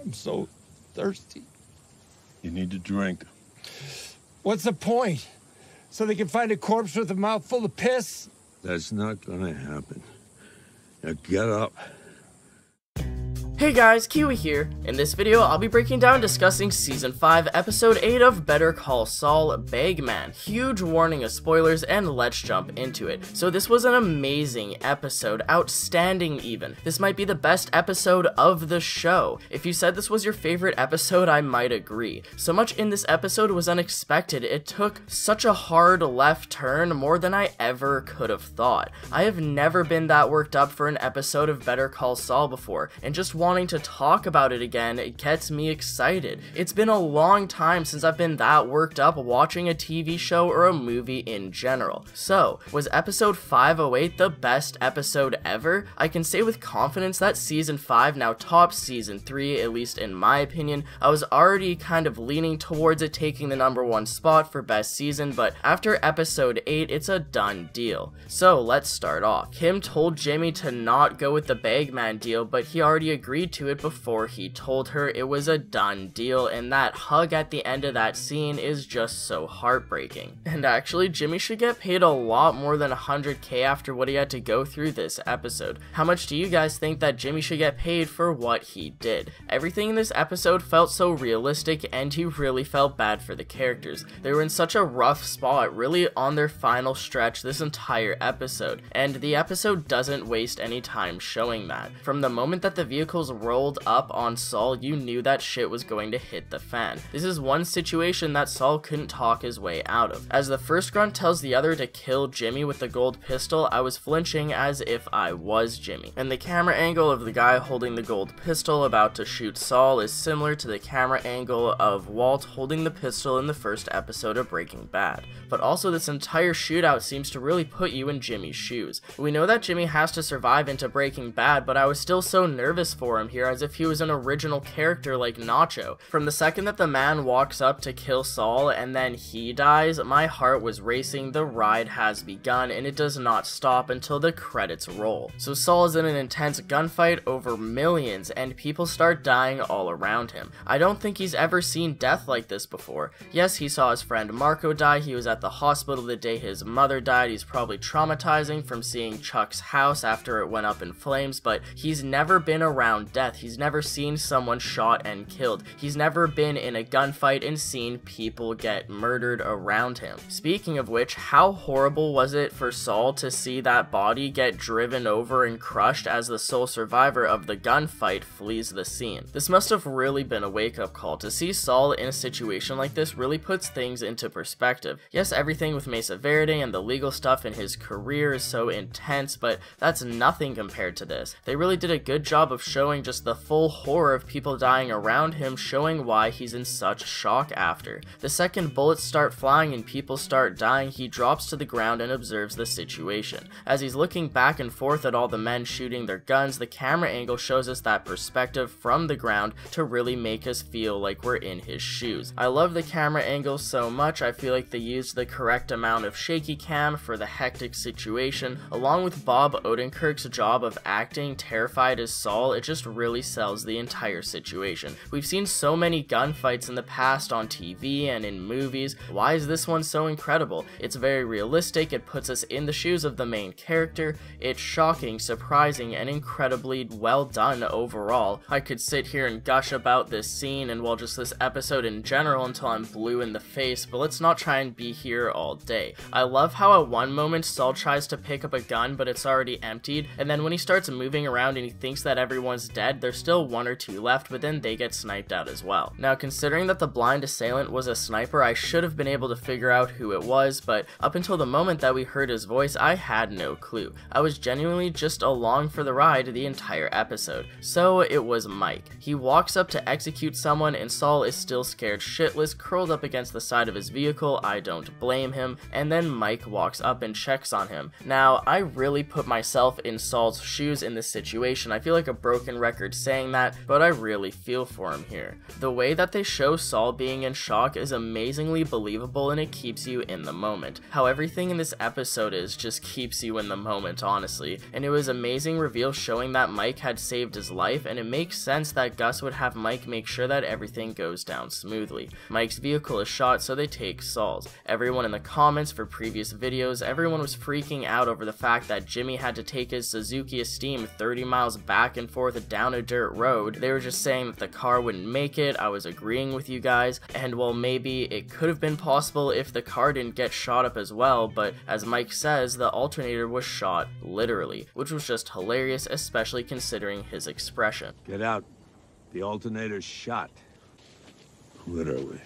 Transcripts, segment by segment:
I'm so thirsty. You need to drink. What's the point? So they can find a corpse with a mouthful of piss? That's not gonna happen. Now get up. Hey guys, Kiwi here. In this video, I'll be breaking down and discussing Season 5, Episode 8 of Better Call Saul, Bagman. Huge warning of spoilers, and let's jump into it. So this was an amazing episode, outstanding even. This might be the best episode of the show. If you said this was your favorite episode, I might agree. So much in this episode was unexpected. It took such a hard left turn, more than I ever could have thought. I have never been that worked up for an episode of Better Call Saul before, and just wanting to talk about it again, it gets me excited. It's been a long time since I've been that worked up watching a TV show or a movie in general. So, was episode 508 the best episode ever? I can say with confidence that season 5 now tops season 3, at least in my opinion. I was already kind of leaning towards it taking the #1 spot for best season, but after episode 8, it's a done deal. So, let's start off. Kim told Jimmy to not go with the Bagman deal, but he already agreed to it before he told her it was a done deal, and that hug at the end of that scene is just so heartbreaking. And actually, Jimmy should get paid a lot more than $100K after what he had to go through this episode. How much do you guys think that Jimmy should get paid for what he did? Everything in this episode felt so realistic, and you really felt bad for the characters. They were in such a rough spot, really on their final stretch this entire episode, and the episode doesn't waste any time showing that. From the moment that the vehicles rolled up on Saul, you knew that shit was going to hit the fan. This is one situation that Saul couldn't talk his way out of. As the first grunt tells the other to kill Jimmy with the gold pistol, I was flinching as if I was Jimmy. And the camera angle of the guy holding the gold pistol about to shoot Saul is similar to the camera angle of Walt holding the pistol in the first episode of Breaking Bad. But also, this entire shootout seems to really put you in Jimmy's shoes. We know that Jimmy has to survive into Breaking Bad, but I was still so nervous for him here, as if he was an original character like Nacho. From the second that the man walks up to kill Saul and then he dies, my heart was racing. The ride has begun, and it does not stop until the credits roll. So Saul is in an intense gunfight over millions, and people start dying all around him. I don't think he's ever seen death like this before. Yes, he saw his friend Marco die. He was at the hospital the day his mother died. He's probably traumatizing from seeing Chuck's house after it went up in flames, but he's never been around death. He's never seen someone shot and killed. He's never been in a gunfight and seen people get murdered around him. Speaking of which, how horrible was it for Saul to see that body get driven over and crushed as the sole survivor of the gunfight flees the scene? This must have really been a wake-up call. To see Saul in a situation like this really puts things into perspective. Yes, everything with Mesa Verde and the legal stuff in his career is so intense, but that's nothing compared to this. They really did a good job of showing just the full horror of people dying around him, showing why he's in such shock after. The second bullets start flying and people start dying, he drops to the ground and observes the situation. As he's looking back and forth at all the men shooting their guns, the camera angle shows us that perspective from the ground to really make us feel like we're in his shoes. I love the camera angle so much. I feel like they used the correct amount of shaky cam for the hectic situation, along with Bob Odenkirk's job of acting terrified as Saul. It just really sells the entire situation. We've seen so many gunfights in the past on TV and in movies. Why is this one so incredible? It's very realistic. It puts us in the shoes of the main character. It's shocking, surprising, and incredibly well done overall. I could sit here and gush about this scene and, well, just this episode in general until I'm blue in the face, but let's not try and be here all day. I love how at one moment Saul tries to pick up a gun, but it's already emptied, and then when he starts moving around and he thinks that everyone's dead, there's still one or two left, but then they get sniped out as well. Now, considering that the blind assailant was a sniper, I should have been able to figure out who it was, but up until the moment that we heard his voice, I had no clue. I was genuinely just along for the ride the entire episode. So it was Mike. He walks up to execute someone, and Saul is still scared shitless, curled up against the side of his vehicle. I don't blame him. And then Mike walks up and checks on him. Now, I really put myself in Saul's shoes in this situation. I feel like a broken record saying that, but I really feel for him here. The way that they show Saul being in shock is amazingly believable, and it keeps you in the moment. How everything in this episode just keeps you in the moment, honestly. And it was amazing reveal showing that Mike had saved his life, and it makes sense that Gus would have Mike make sure that everything goes down smoothly. Mike's vehicle is shot, so they take Saul's. Everyone in the comments for previous videos, everyone was freaking out over the fact that Jimmy had to take his Suzuki Esteem 30 miles back and forth down a dirt road. They were just saying that the car wouldn't make it. I was agreeing with you guys, and well, maybe it could have been possible if the car didn't get shot up as well, but as Mike says, the alternator was shot literally, which was just hilarious, especially considering his expression. Get out. The alternator's shot. Literally.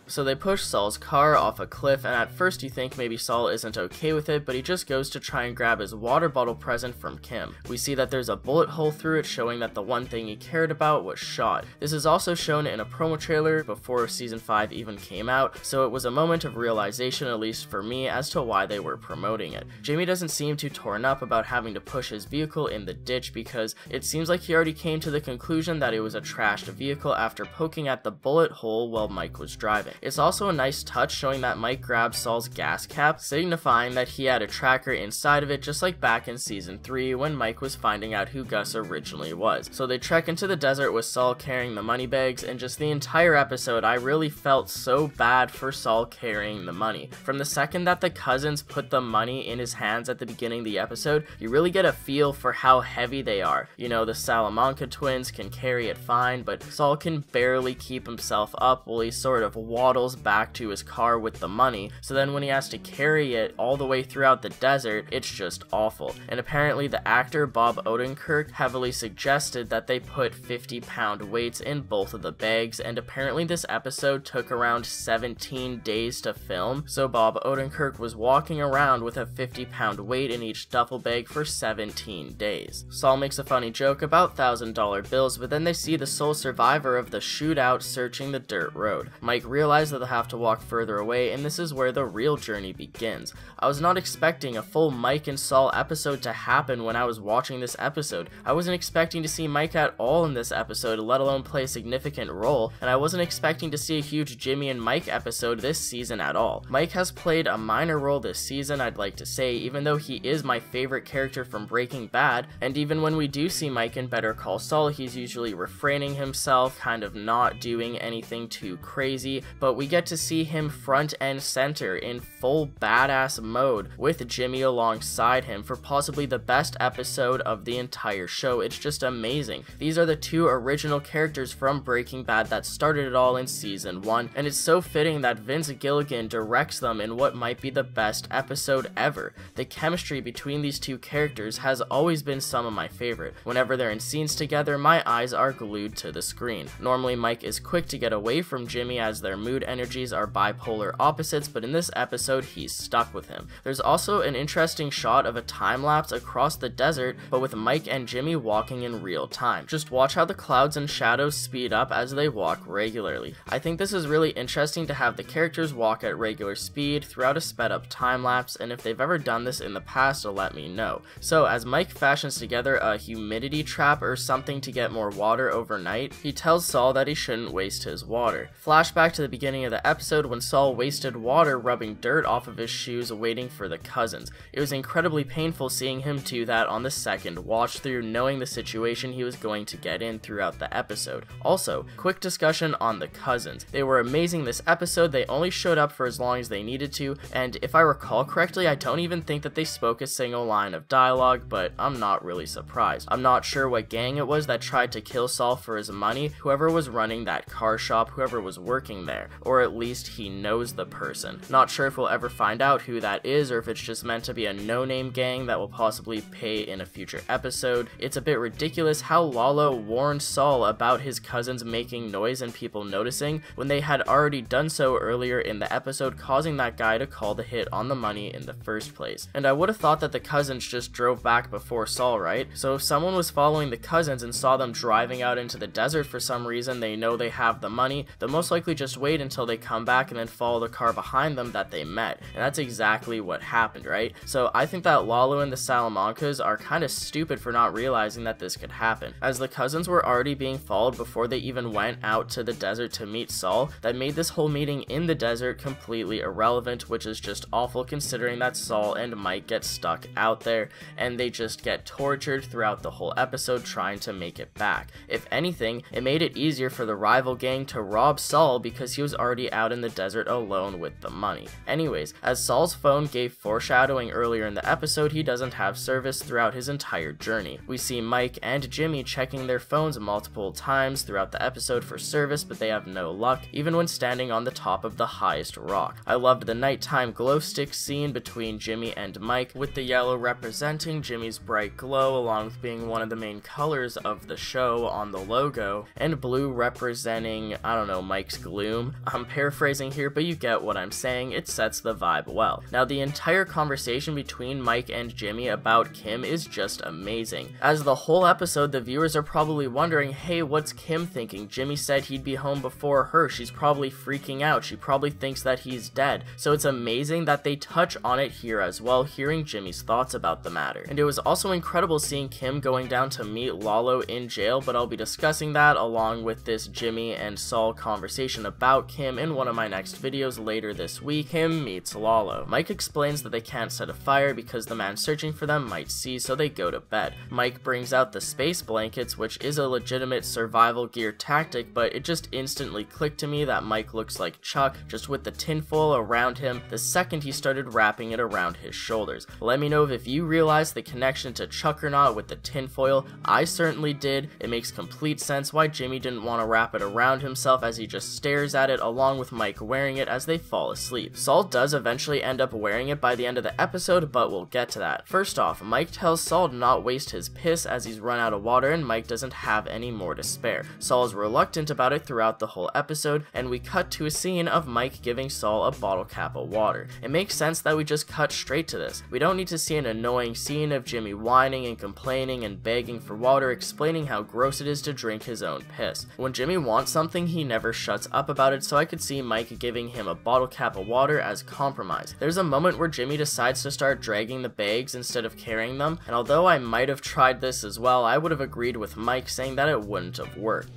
So they push Saul's car off a cliff, and at first you think maybe Saul isn't okay with it, but he just goes to try and grab his water bottle present from Kim. We see that there's a bullet hole through it, showing that the one thing he cared about was shot. This is also shown in a promo trailer before season 5 even came out, so it was a moment of realization, at least for me, as to why they were promoting it. Jimmy doesn't seem too torn up about having to push his vehicle in the ditch, because it seems like he already came to the conclusion that it was a trashed vehicle after poking at the bullet hole while Mike was driving. It's also a nice touch showing that Mike grabbed Saul's gas cap, signifying that he had a tracker inside of it, just like back in season 3 when Mike was finding out who Gus originally was. So they trek into the desert with Saul carrying the money bags, and just the entire episode I really felt so bad for Saul carrying the money. From the second that the cousins put the money in his hands at the beginning of the episode, you really get a feel for how heavy they are. You know, the Salamanca twins can carry it fine, but Saul can barely keep himself up while he sort of waddles back to his car with the money, so then when he has to carry it all the way throughout the desert, it's just awful. And apparently the actor Bob Odenkirk heavily suggested that they put 50-pound weights in both of the bags, and apparently this episode took around 17 days to film, so Bob Odenkirk was walking around with a 50-pound weight in each duffel bag for 17 days. Saul makes a funny joke about $1,000 bills, but then they see the sole survivor of the shootout searching the dirt road. Mike realized that they'll have to walk further away, and this is where the real journey begins. I was not expecting a full Mike and Saul episode to happen when I was watching this episode. I wasn't expecting to see Mike at all in this episode, let alone play a significant role, and I wasn't expecting to see a huge Jimmy and Mike episode this season at all. Mike has played a minor role this season, I'd like to say, even though he is my favorite character from Breaking Bad, and even when we do see Mike in Better Call Saul, he's usually refraining himself, kind of not doing anything too crazy, but we get to see him front and center in full badass mode with Jimmy alongside him for possibly the best episode of the entire show. It's just amazing. These are the two original characters from Breaking Bad that started it all in season 1, and it's so fitting that Vince Gilligan directs them in what might be the best episode ever. The chemistry between these two characters has always been some of my favorite. Whenever they're in scenes together, my eyes are glued to the screen. Normally Mike is quick to get away from Jimmy as their mood energies are bipolar opposites, but in this episode he's stuck with him. There's also an interesting shot of a time lapse across the desert, but with Mike and Jimmy walking in real time. Just watch how the clouds and shadows speed up as they walk regularly. I think this is really interesting to have the characters walk at regular speed throughout a sped up time lapse, and if they've ever done this in the past, let me know. So as Mike fashions together a humidity trap or something to get more water overnight, he tells Saul that he shouldn't waste his water. Flashback to the beginning of the episode when Saul wasted water rubbing dirt off of his shoes waiting for the cousins. It was incredibly painful seeing him do that on the second watch through, knowing the situation he was going to get in throughout the episode. Also, quick discussion on the cousins. They were amazing this episode. They only showed up for as long as they needed to, and if I recall correctly, I don't even think that they spoke a single line of dialogue, but I'm not really surprised. I'm not sure what gang it was that tried to kill Saul for his money, whoever was running that car shop, whoever was working there, or at least he knows the person. Not sure if we'll ever find out who that is, or if it's just meant to be a no-name gang that will possibly pay in a future episode. It's a bit ridiculous how Lalo warned Saul about his cousins making noise and people noticing when they had already done so earlier in the episode, causing that guy to call the hit on the money in the first place. And I would have thought that the cousins just drove back before Saul, right? So if someone was following the cousins and saw them driving out into the desert for some reason, they know they have the money, they'll most likely just wait wait until they come back and then follow the car behind them that they met. And that's exactly what happened, right? So I think that Lalo and the Salamancas are kind of stupid for not realizing that this could happen, as the cousins were already being followed before they even went out to the desert to meet Saul. That made this whole meeting in the desert completely irrelevant, which is just awful considering that Saul and Mike get stuck out there and they just get tortured throughout the whole episode trying to make it back. If anything, it made it easier for the rival gang to rob Saul because he was already out in the desert alone with the money. Anyways, as Saul's phone gave foreshadowing earlier in the episode, he doesn't have service throughout his entire journey. We see Mike and Jimmy checking their phones multiple times throughout the episode for service, but they have no luck, even when standing on the top of the highest rock. I loved the nighttime glowstick scene between Jimmy and Mike, with the yellow representing Jimmy's bright glow along with being one of the main colors of the show on the logo, and blue representing, I don't know, Mike's gloom. I'm paraphrasing here, but you get what I'm saying. It sets the vibe well. Now, the entire conversation between Mike and Jimmy about Kim is just amazing. As the whole episode, the viewers are probably wondering, hey, what's Kim thinking? Jimmy said he'd be home before her. She's probably freaking out. She probably thinks that he's dead. So it's amazing that they touch on it here as well, hearing Jimmy's thoughts about the matter. And it was also incredible seeing Kim going down to meet Lalo in jail, but I'll be discussing that along with this Jimmy and Saul conversation about Kim in one of my next videos later this week. Kim meets Lalo. Mike explains that they can't set a fire because the man searching for them might see, so they go to bed. Mike brings out the space blankets, which is a legitimate survival gear tactic, but it just instantly clicked to me that Mike looks like Chuck, just with the tinfoil around him the second he started wrapping it around his shoulders. Let me know if you realize the connection to Chuck or not with the tinfoil. I certainly did. It makes complete sense why Jimmy didn't want to wrap it around himself, as he just stares at it along with Mike wearing it as they fall asleep. Saul does eventually end up wearing it by the end of the episode, but we'll get to that. First off, Mike tells Saul to not waste his piss as he's run out of water and Mike doesn't have any more to spare. Saul is reluctant about it throughout the whole episode, and we cut to a scene of Mike giving Saul a bottle cap of water. It makes sense that we just cut straight to this. We don't need to see an annoying scene of Jimmy whining and complaining and begging for water, explaining how gross it is to drink his own piss. When Jimmy wants something, he never shuts up about it, so I could see Mike giving him a bottle cap of water as compromise. There's a moment where Jimmy decides to start dragging the bags instead of carrying them, and although I might have tried this as well, I would have agreed with Mike saying that it wouldn't have worked.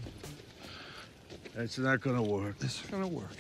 It's not gonna work. This is gonna work.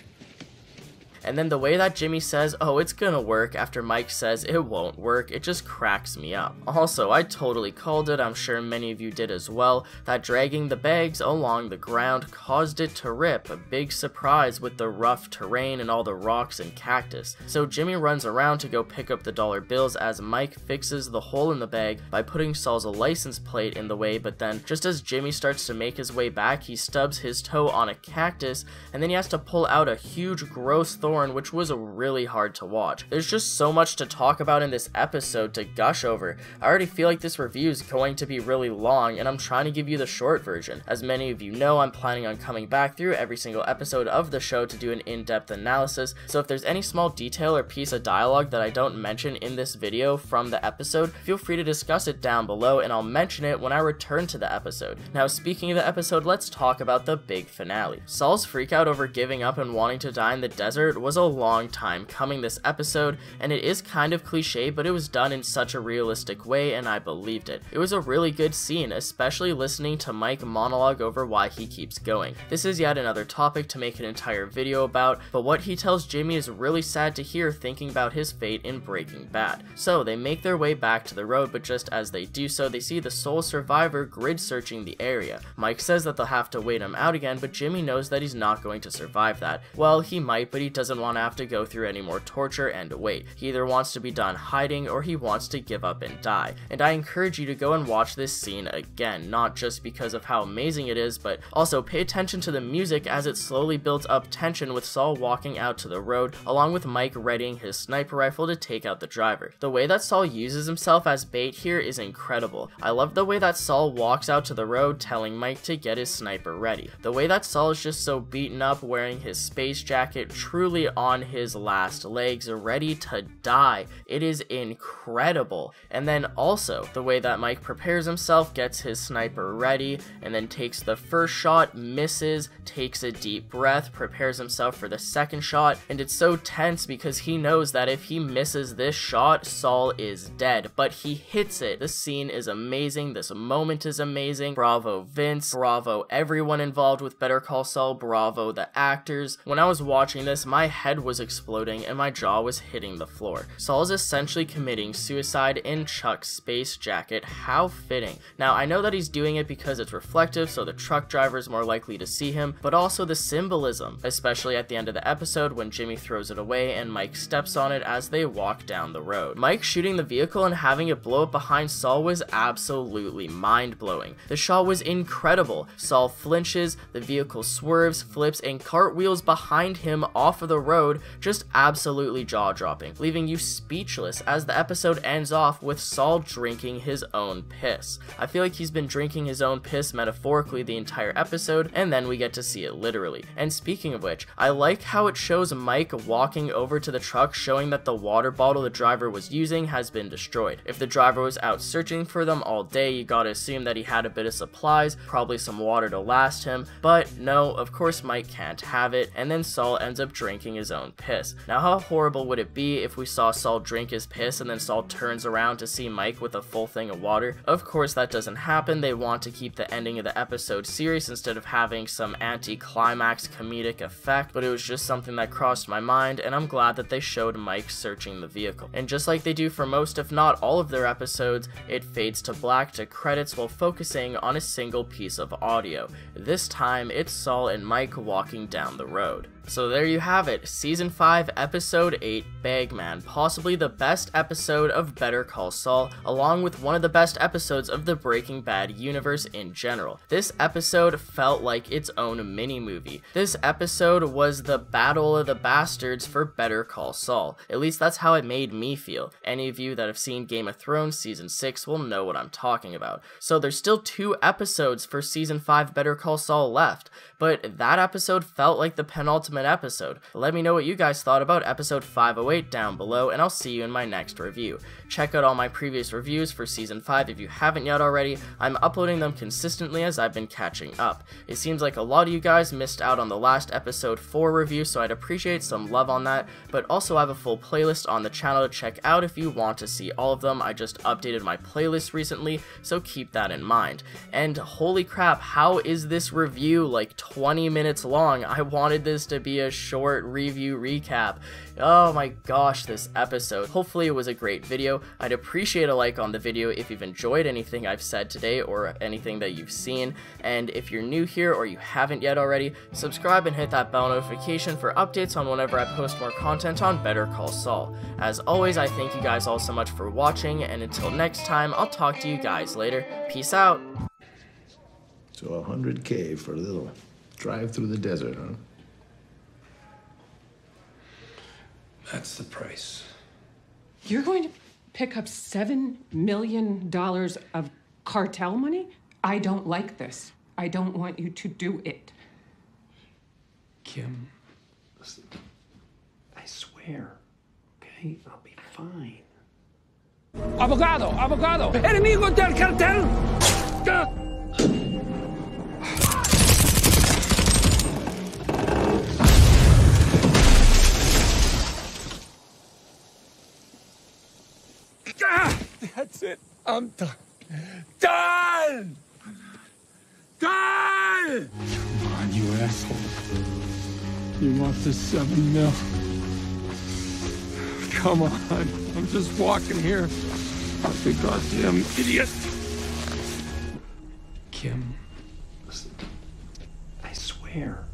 And then the way that Jimmy says, oh, it's gonna work, after Mike says it won't work, it just cracks me up. Also, I totally called it, I'm sure many of you did as well, that dragging the bags along the ground caused it to rip, a big surprise with the rough terrain and all the rocks and cactus. So Jimmy runs around to go pick up the dollar bills as Mike fixes the hole in the bag by putting Saul's license plate in the way, but then just as Jimmy starts to make his way back, he stubs his toe on a cactus, and then he has to pull out a huge gross thorn, which was really hard to watch. There's just so much to talk about in this episode to gush over. I already feel like this review is going to be really long, and I'm trying to give you the short version. As many of you know, I'm planning on coming back through every single episode of the show to do an in-depth analysis, so if there's any small detail or piece of dialogue that I don't mention in this video from the episode, feel free to discuss it down below and I'll mention it when I return to the episode. Now, speaking of the episode, let's talk about the big finale. Saul's freakout over giving up and wanting to die in the desert was a long time coming this episode, and it is kind of cliche, but it was done in such a realistic way and I believed it. It was a really good scene, especially listening to Mike monologue over why he keeps going. This is yet another topic to make an entire video about, but what he tells Jimmy is really sad to hear thinking about his fate in Breaking Bad. So they make their way back to the road, but just as they do so, they see the sole survivor grid searching the area. Mike says that they'll have to wait him out again, but Jimmy knows that he's not going to survive that. Well, he might, but he doesn't want to have to go through any more torture and wait. He either wants to be done hiding or he wants to give up and die. And I encourage you to go and watch this scene again, not just because of how amazing it is, but also pay attention to the music as it slowly builds up tension with Saul walking out to the road, along with Mike readying his sniper rifle to take out the driver. The way that Saul uses himself as bait here is incredible. I love the way that Saul walks out to the road telling Mike to get his sniper ready. The way that Saul is just so beaten up wearing his space jacket truly literally on his last legs, ready to die. It is incredible. And then also the way that Mike prepares himself, gets his sniper ready, and then takes the first shot, misses, takes a deep breath, prepares himself for the second shot, and it's so tense because he knows that if he misses this shot, Saul is dead, but he hits it. This scene is amazing. This moment is amazing. Bravo Vince, bravo everyone involved with Better Call Saul, bravo the actors. When I was watching this, my head was exploding and my jaw was hitting the floor. Saul is essentially committing suicide in Chuck's space jacket. How fitting. Now, I know that he's doing it because it's reflective, so the truck driver is more likely to see him, but also the symbolism, especially at the end of the episode when Jimmy throws it away and Mike steps on it as they walk down the road. Mike shooting the vehicle and having it blow up behind Saul was absolutely mind-blowing. The shot was incredible. Saul flinches, the vehicle swerves, flips, and cartwheels behind him off of the road, just absolutely jaw-dropping, leaving you speechless as the episode ends off with Saul drinking his own piss. I feel like he's been drinking his own piss metaphorically the entire episode, and then we get to see it literally. And speaking of which, I like how it shows Mike walking over to the truck, showing that the water bottle the driver was using has been destroyed. If the driver was out searching for them all day, you gotta assume that he had a bit of supplies, probably some water to last him, but no, of course Mike can't have it, and then Saul ends up drinking his own piss. Now, how horrible would it be if we saw Saul drink his piss and then Saul turns around to see Mike with a full thing of water? Of course that doesn't happen. They want to keep the ending of the episode serious instead of having some anti-climax comedic effect, but it was just something that crossed my mind, and I'm glad that they showed Mike searching the vehicle. And just like they do for most, if not all of their episodes, it fades to black to credits while focusing on a single piece of audio. This time, it's Saul and Mike walking down the road. So there you have it, Season 5, Episode 8, Bagman, possibly the best episode of Better Call Saul, along with one of the best episodes of the Breaking Bad universe in general. This episode felt like its own mini-movie. This episode was the Battle of the Bastards for Better Call Saul. At least that's how it made me feel. Any of you that have seen Game of Thrones Season 6 will know what I'm talking about. So there's still 2 episodes for Season 5 Better Call Saul left, but that episode felt like the penultimate episode. Let me know what you guys thought about episode 508 down below, and I'll see you in my next review. Check out all my previous reviews for season 5 if you haven't yet already. I'm uploading them consistently as I've been catching up. It seems like a lot of you guys missed out on the last episode 4 review, so I'd appreciate some love on that, but also I have a full playlist on the channel to check out if you want to see all of them. I just updated my playlist recently, so keep that in mind. And holy crap, how is this review like 20 minutes long? I wanted this to be a short review recap. Oh my gosh, this episode. Hopefully it was a great video. I'd appreciate a like on the video if you've enjoyed anything I've said today or anything that you've seen. And if you're new here or you haven't yet already, subscribe and hit that bell notification for updates on whenever I post more content on Better Call Saul. As always, I thank you guys all so much for watching, and until next time, I'll talk to you guys later. Peace out. So $100K for a little drive through the desert, huh? That's the price. You're going to pick up $7 million of cartel money? I don't like this. I don't want you to do it. Kim, listen, I swear, okay? I'll be fine. Abogado! Abogado! Enemigo del cartel! That's it. I'm done. Done! Done! Come on, you asshole. You want this 7 mil? Come on. I'm just walking here. Like a goddamn idiot. Kim, listen, I swear,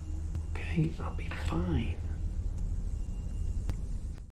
okay? I'll be fine.